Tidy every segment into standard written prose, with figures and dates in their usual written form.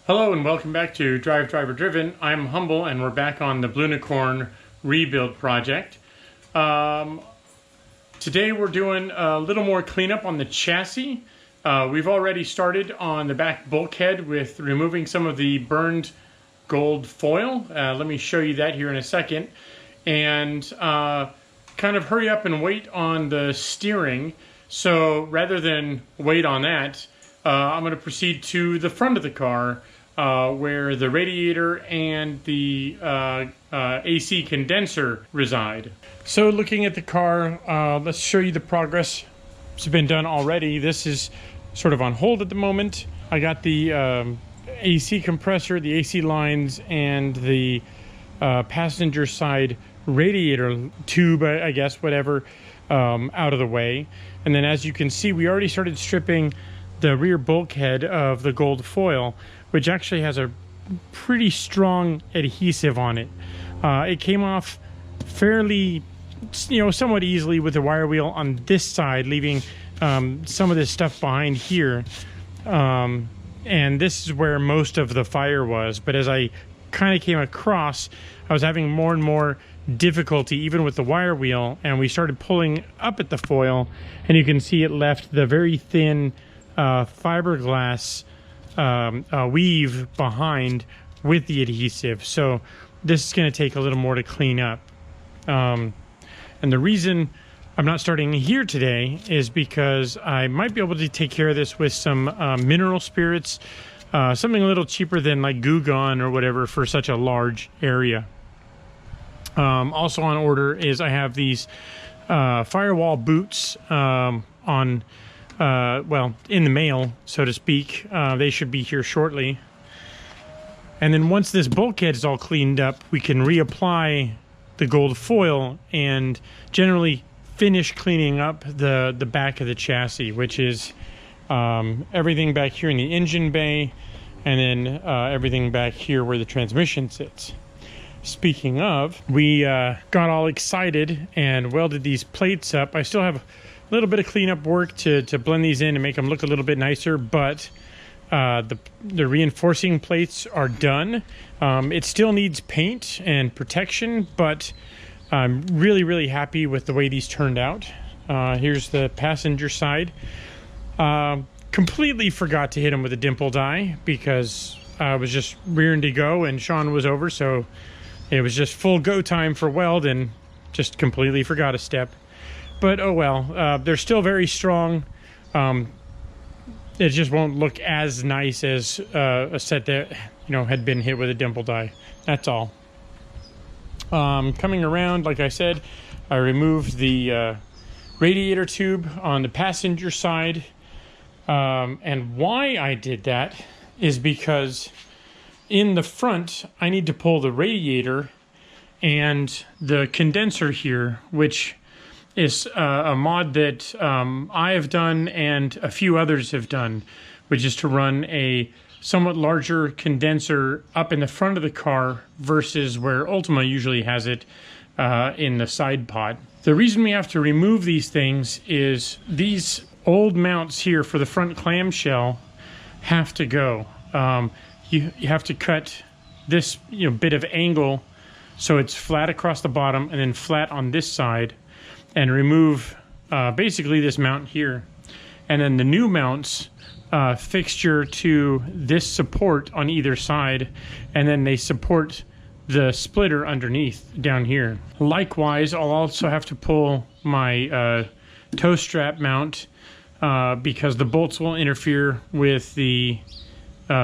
Hello and welcome back to DriveDriverDriven. I'm Humble and we're back on the Blunicorn rebuild project. Today we're doing a little more cleanup on the chassis. We've already started on the back bulkhead with removing some of the burned gold foil. Let me show you that here in a second. And kind of hurry up and wait on the steering. So rather than wait on that, I'm going to proceed to the front of the car where the radiator and the AC condenser reside. So looking at the car, let's show you the progress. It's been done already. This is sort of on hold at the moment. I got the AC compressor, the AC lines, and the passenger side radiator tube, I guess, whatever, out of the way. And then as you can see, we already started stripping the rear bulkhead of the gold foil, which actually has a pretty strong adhesive on it. It came off fairly, somewhat easily with the wire wheel on this side, leaving some of this stuff behind here. And this is where most of the fire was. But as I kind of came across, I was having more and more difficulty even with the wire wheel, and we started pulling up at the foil, and you can see it left the very thin fiberglass weave behind with the adhesive. So this is going to take a little more to clean up. And the reason I'm not starting here today is because I might be able to take care of this with some mineral spirits, something a little cheaper than like Goo Gone or whatever for such a large area. Also on order is I have these firewall boots on well, in the mail, so to speak. They should be here shortly. And then once this bulkhead is all cleaned up, we can reapply the gold foil and generally finish cleaning up the back of the chassis, which is everything back here in the engine bay, and then everything back here where the transmission sits. Speaking of, we got all excited and welded these plates up. I still have a little bit of cleanup work to blend these in and make them look a little bit nicer, but the reinforcing plates are done. It still needs paint and protection, but I'm really happy with the way these turned out. Here's the passenger side. Completely forgot to hit them with a dimple die because I was just rearing to go and Sean was over, so it was just full go time for weld and just completely forgot a step. But oh well, they're still very strong. It just won't look as nice as a set that had been hit with a dimple die. That's all. Coming around, like I said, I removed the radiator tube on the passenger side. And why I did that is because in the front, I need to pull the radiator and the condenser here, which is a mod that I have done and a few others have done, which is to run a somewhat larger condenser up in the front of the car versus where Ultima usually has it in the side pod. The reason we have to remove these things is these old mounts here for the front clamshell have to go. You have to cut this bit of angle so it's flat across the bottom and then flat on this side, and remove basically this mount here. And then the new mounts fixture to this support on either side, and then they support the splitter underneath down here. Likewise, I'll also have to pull my toe strap mount because the bolts will interfere with the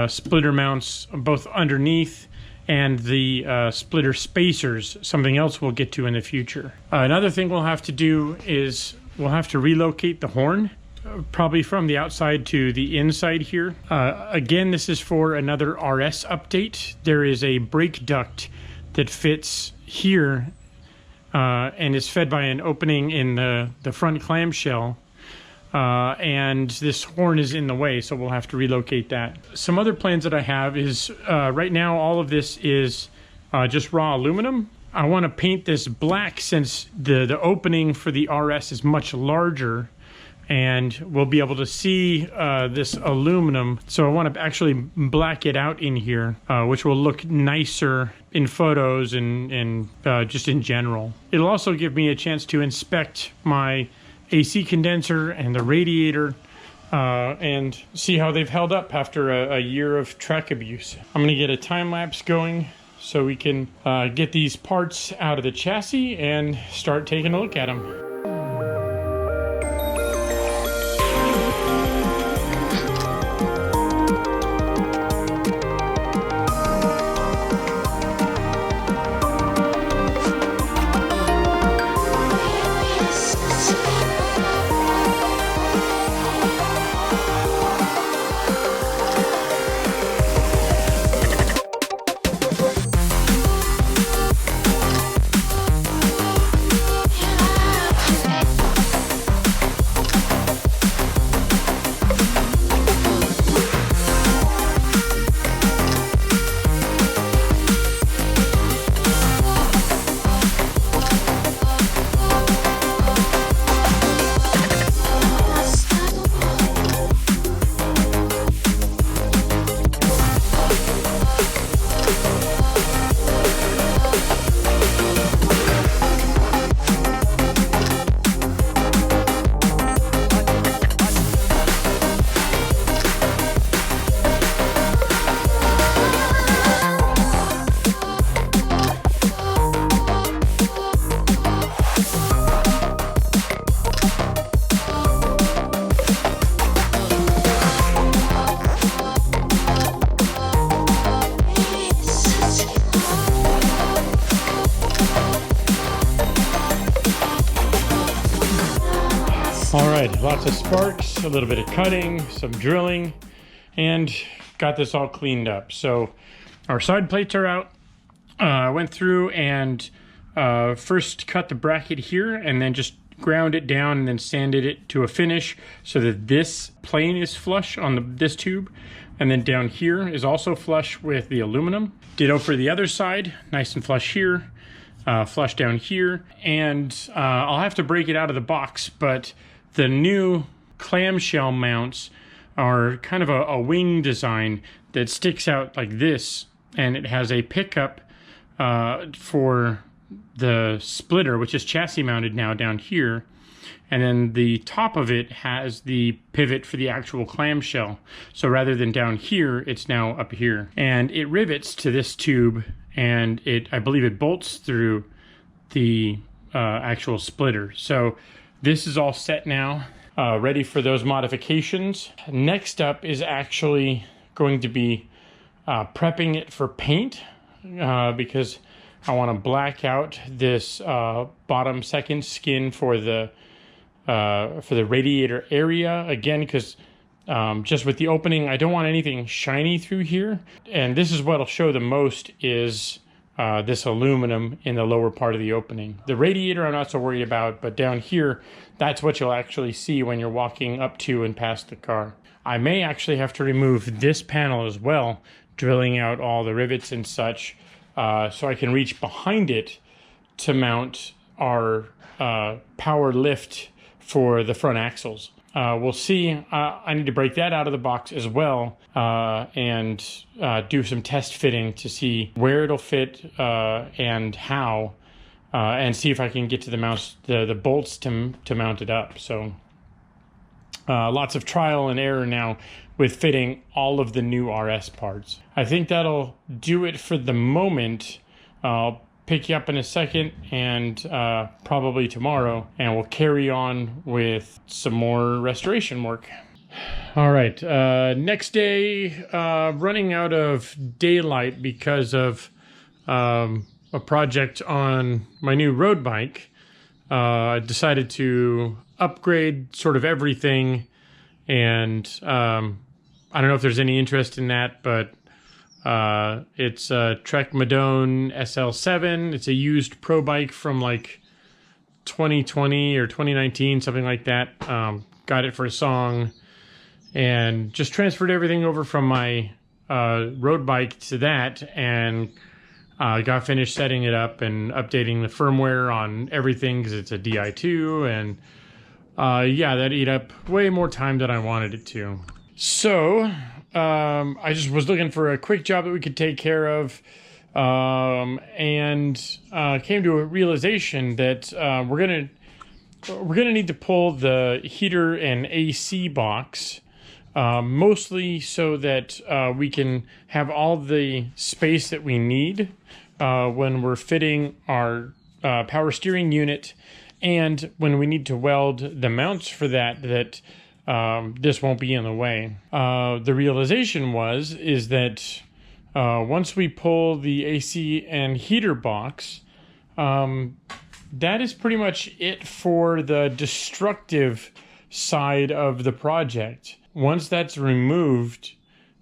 splitter mounts both underneath and the splitter spacers, something else we'll get to in the future. Another thing we'll have to do is we'll have to relocate the horn, probably from the outside to the inside here. Again, this is for another RS update. There is a brake duct that fits here and is fed by an opening in the front clamshell. And this horn is in the way, so we'll have to relocate that. Some other plans that I have is right now all of this is just raw aluminum. I want to paint this black since the opening for the RS is much larger, and we'll be able to see this aluminum. So I want to actually black it out in here, which will look nicer in photos and just in general. It'll also give me a chance to inspect my AC condenser and the radiator and see how they've held up after a year of track abuse. I'm going to get a time lapse going so we can get these parts out of the chassis and start taking a look at them. All right, lots of sparks, a little bit of cutting, some drilling, and got this all cleaned up. So our side plates are out. I went through and first cut the bracket here and then just ground it down and then sanded it to a finish so that this plane is flush on this tube. And then down here is also flush with the aluminum. Ditto for the other side, nice and flush here, flush down here. And I'll have to break it out of the box, but the new clamshell mounts are kind of a wing design that sticks out like this, and it has a pickup for the splitter, which is chassis mounted now down here, and then the top of it has the pivot for the actual clamshell. So rather than down here, it's now up here, and it rivets to this tube, and I believe it bolts through the actual splitter. So this is all set now, ready for those modifications. Next up is actually going to be prepping it for paint because I want to black out this bottom second skin for the radiator area again, because just with the opening, I don't want anything shiny through here. And this is what'll show the most is this aluminum in the lower part of the opening. The radiator I'm not so worried about, but down here, that's what you'll actually see when you're walking up to and past the car. I may actually have to remove this panel as well, drilling out all the rivets and such, so I can reach behind it to mount our power lift for the front axles. We'll see. I need to break that out of the box as well and do some test fitting to see where it'll fit and how, and see if I can get to the bolts to mount it up. So lots of trial and error now with fitting all of the new RS parts. I think that'll do it for the moment. I'll pick you up in a second and probably tomorrow, and we'll carry on with some more restoration work. All right, next day, running out of daylight because of a project on my new road bike. I decided to upgrade sort of everything, and I don't know if there's any interest in that, but it's a Trek Madone SL7. It's a used pro bike from like 2020 or 2019, something like that. Got it for a song and just transferred everything over from my road bike to that, and got finished setting it up and updating the firmware on everything because it's a Di2, and yeah, that ate up way more time than I wanted it to. So I just was looking for a quick job that we could take care of, and came to a realization that we're gonna need to pull the heater and AC box, mostly so that we can have all the space that we need when we're fitting our power steering unit, and when we need to weld the mounts for that this won't be in the way. The realization is that once we pull the AC and heater box, that is pretty much it for the destructive side of the project. Once that's removed,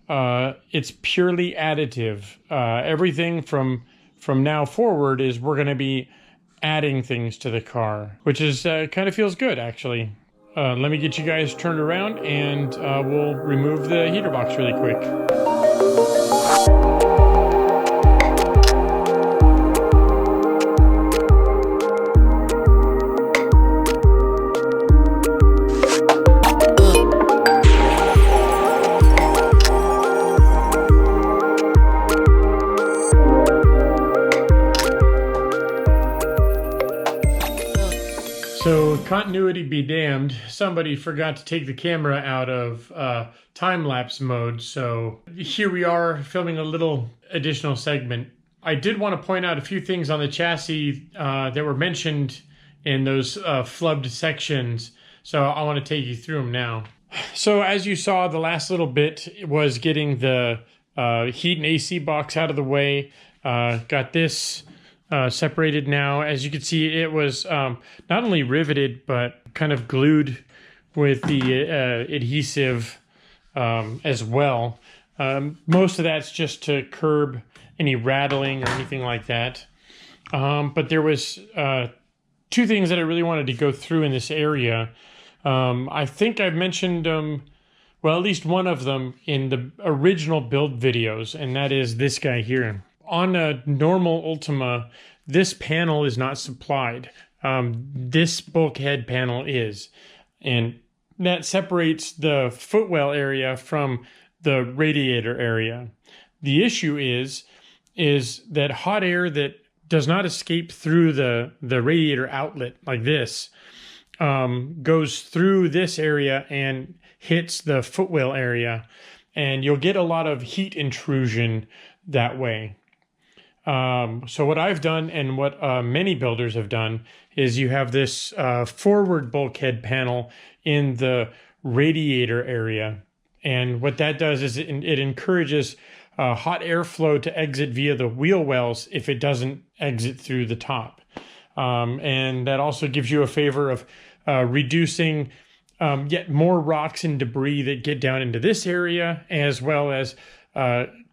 it's purely additive. Everything from now forward is we're going to be adding things to the car, which is kind of feels good, actually. Let me get you guys turned around, and we'll remove the heater box really quick. So, continuity be damned, somebody forgot to take the camera out of time-lapse mode, so here we are filming a little additional segment. I did want to point out a few things on the chassis that were mentioned in those flubbed sections, so I want to take you through them now. So as you saw, the last little bit was getting the heat and AC box out of the way. Got this separated now. As you can see, it was not only riveted but kind of glued with the adhesive as well. Most of that's just to curb any rattling or anything like that. But there was two things that I really wanted to go through in this area. I think I've mentioned well, at least one of them in the original build videos, and that is this guy here. On a normal Ultima, this panel is not supplied. This bulkhead panel is. And that separates the footwell area from the radiator area. The issue is that hot air that does not escape through the radiator outlet like this goes through this area and hits the footwell area. And you'll get a lot of heat intrusion that way. So what I've done, and what many builders have done, is you have this forward bulkhead panel in the radiator area. And what that does is it encourages hot airflow to exit via the wheel wells if it doesn't exit through the top. And that also gives you a favor of reducing yet more rocks and debris that get down into this area, as well as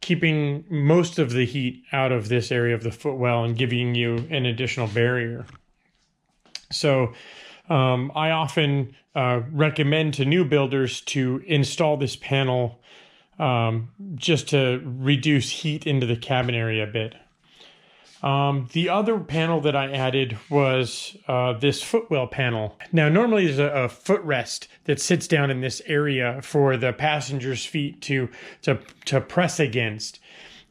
keeping most of the heat out of this area of the footwell and giving you an additional barrier. So I often recommend to new builders to install this panel just to reduce heat into the cabin area a bit. The other panel that I added was this footwell panel. Now, normally there's a footrest that sits down in this area for the passenger's feet to press against.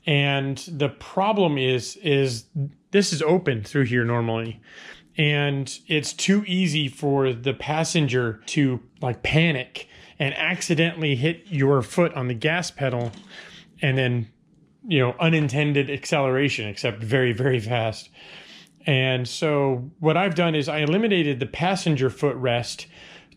And the problem is this is open through here normally. And it's too easy for the passenger to like panic and accidentally hit your foot on the gas pedal, and then, you know, unintended acceleration, except very, very fast. And so what I've done is I eliminated the passenger footrest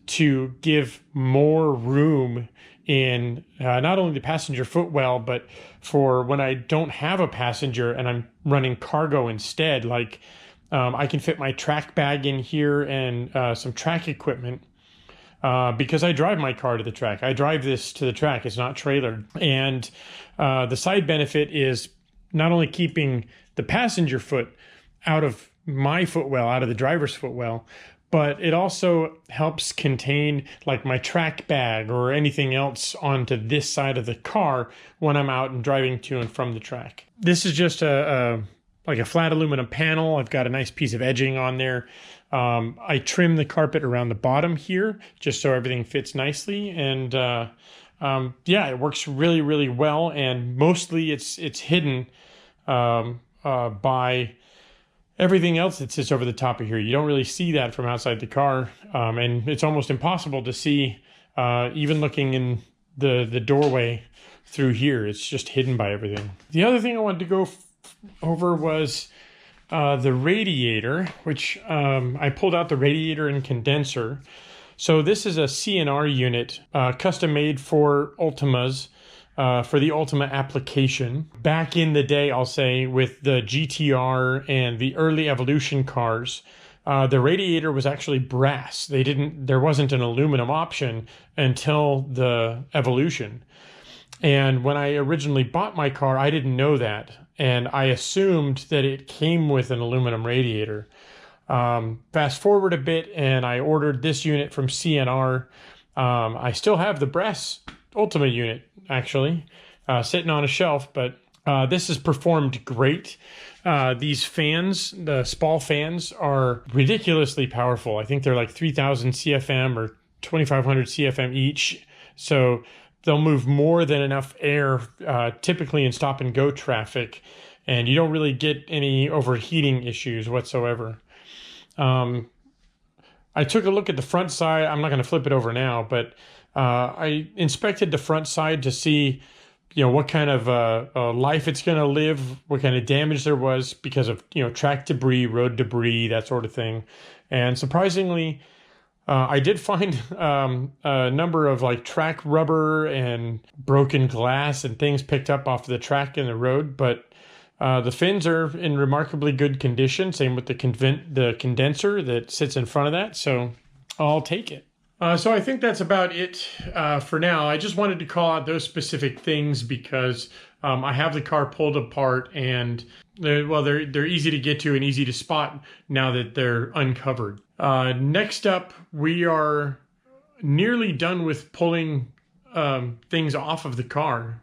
to give more room in not only the passenger footwell, but for when I don't have a passenger and I'm running cargo instead. Like I can fit my track bag in here and some track equipment. Because I drive my car to the track. I drive this to the track. It's not trailered. And the side benefit is not only keeping the passenger foot out of my footwell, out of the driver's footwell, but it also helps contain like my track bag or anything else onto this side of the car when I'm out and driving to and from the track. This is just a like a flat aluminum panel. I've got a nice piece of edging on there. I trim the carpet around the bottom here just so everything fits nicely, and yeah, it works really, really well. And mostly it's hidden by everything else that sits over the top of here. You don't really see that from outside the car, and it's almost impossible to see even looking in the doorway through here. It's just hidden by everything. The other thing I wanted to go over was the radiator, which I pulled out the radiator and condenser. So this is a CNR unit, custom made for Ultimas, for the Ultima application. Back in the day, I'll say, with the GTR and the early Evolution cars, the radiator was actually brass. There wasn't an aluminum option until the Evolution. And when I originally bought my car, I didn't know that. And I assumed that it came with an aluminum radiator. Fast forward a bit, and I ordered this unit from CNR. I still have the brass Ultima unit, actually, sitting on a shelf, but this has performed great. These fans, the Spall fans, are ridiculously powerful. I think they're like 3,000 CFM or 2,500 CFM each. So they'll move more than enough air, typically in stop and go traffic, and you don't really get any overheating issues whatsoever. I took a look at the front side. I'm not going to flip it over now, but I inspected the front side to see, what kind of life it's going to live, what kind of damage there was because of, track debris, road debris, that sort of thing. And surprisingly, I did find a number of like track rubber and broken glass and things picked up off the track in the road, but the fins are in remarkably good condition. Same with the condenser that sits in front of that, so I'll take it. So I think that's about it for now. I just wanted to call out those specific things because I have the car pulled apart, and they're easy to get to and easy to spot now that they're uncovered. Next up, we are nearly done with pulling things off of the car.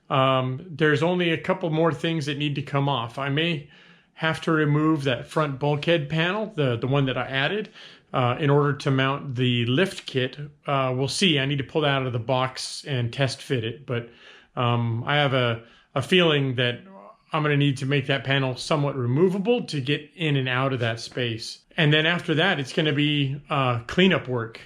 There's only a couple more things that need to come off. I may have to remove that front bulkhead panel, the one that I added, in order to mount the lift kit. We'll see. I need to pull that out of the box and test fit it, but I have a feeling that I'm going to need to make that panel somewhat removable to get in and out of that space. And then after that, it's going to be cleanup work.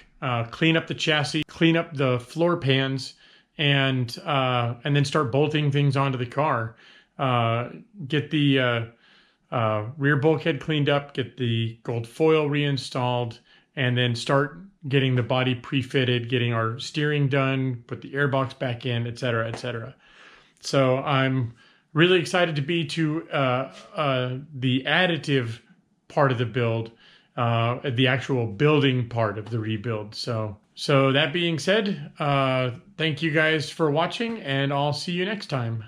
Clean up the chassis, clean up the floor pans, and then start bolting things onto the car. Get the rear bulkhead cleaned up, get the gold foil reinstalled, and then start getting the body pre-fitted, getting our steering done, put the airbox back in, etc., etc. So I'm really excited to be to the additive part of the build, the actual building part of the rebuild. So that being said, thank you guys for watching, and I'll see you next time.